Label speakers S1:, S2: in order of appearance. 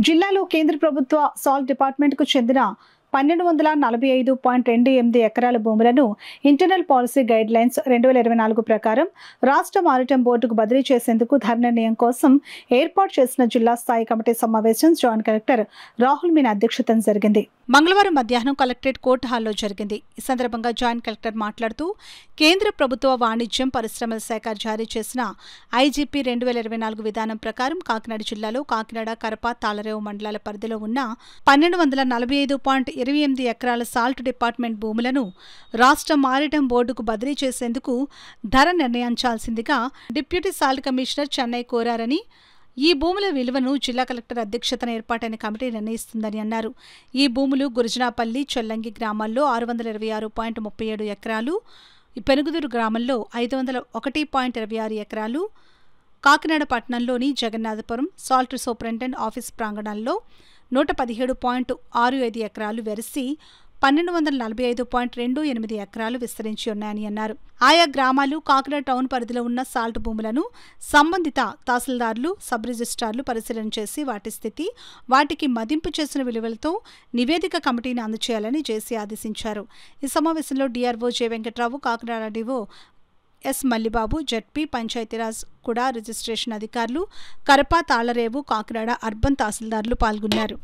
S1: జిల్లాలో కేంద్ర ప్రభుత్వ సాల్ట్ డిపార్ట్మెంట్కు చెందిన 1245.28 ఎకరాల భూములను ఇంటర్నల్ పాలసీ గైడ్ లైన్స్ 2024 ప్రకారం రాష్ట్ర మారిటైమ్ బోర్డుకు బదిలీ చేసేందుకు ధర నిర్ణయం కోసం ఏర్పాటు చేసిన జిల్లా స్థాయి కమిటీ సమావేశం జాయింట్ కలెక్టర్ రాహుల్ మీనా అధ్యక్షతన జరిగింది. మంగళవారం మధ్యాహ్నం కలెక్టరేట్ కోర్టు హాల్లో జరిగింది. ఈ సందర్భంగా జాయింట్ కలెక్టర్ మాట్లాడుతూ కేంద్ర ప్రభుత్వ వాణిజ్యం పరిశ్రమల శాఖ జారీ చేసిన ఐజీపీ 2024 విధానం ప్రకారం కాకినాడ జిల్లాలో కాకినాడ, కరప, తాళరేవు మండలాల పరిధిలో ఉన్న 1245.28 ఎకరాల సాల్ట్ డిపార్ట్మెంట్ భూములను రాష్ట్ర మారిటైమ్ బోర్డుకు బదిలీ చేసేందుకు ధర నిర్ణయించాల్సిందిగా డిప్యూటీ సాల్ట్ కమిషనర్ చెన్నై కోరారని, ఈ భూముల విలువను జిల్లా కలెక్టర్ అధ్యక్షతన ఏర్పాటైన కమిటీ నిర్ణయిస్తుందని అన్నారు. ఈ భూములు గురుజనాపల్లి, చెల్లంగి గ్రామాల్లో 626.37 ఎకరాలు, పెనుగుదూరు గ్రామంలో 501.26 ఎకరాలు, కాకినాడ పట్టణంలోని జగన్నాథపురం సాల్ట్ సూపరింటెండెంట్ ఆఫీస్ ప్రాంగణాల్లో 117.65 ఎకరాలు వెరసి 1245.28 ఎకరాలు విస్తరించి ఉన్నాయని అన్నారు. ఆయా గ్రామాలు కాకినాడ టౌన్ పరిధిలో ఉన్న సాల్ట్ భూములను సంబంధిత తహసీల్దార్లు, సబ్ రిజిస్ట్రార్లు పరిశీలన చేసి వాటి స్థితి, వాటికి మదింపు చేసిన విలువలతో నివేదిక కమిటీని అందజేయాలని జేసీ ఆదేశించారు. ఈ సమావేశంలో DRO J Venkatrao, Kakinada DO S Mallibabu, ZP, Panchayat Raj కూడా రిజిస్ట్రేషన్ అధికారులు, కరప, తాళరేవు, కాకినాడ అర్బన్ తహసీల్దార్లు పాల్గొన్నారు.